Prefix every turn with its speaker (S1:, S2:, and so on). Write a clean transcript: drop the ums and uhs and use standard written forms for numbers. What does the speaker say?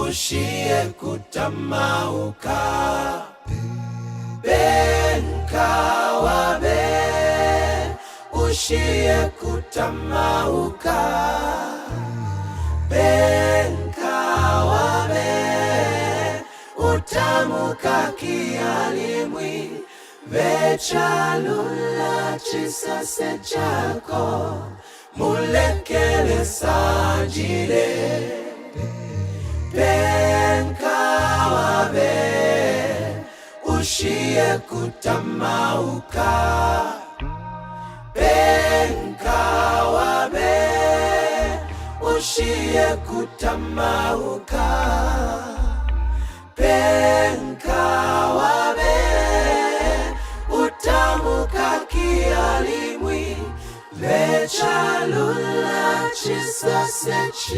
S1: ushiye kutamauka. Benkawabe ushiye kutamauka. Benkawabe utamuka kialimwi vechalula chisase chako mulekele sanjile. Benkawabe ushiye kutamauka. Benkawabe ushiye kutamauka. Benkawabe utamuka kialimwi vechalula chisase chako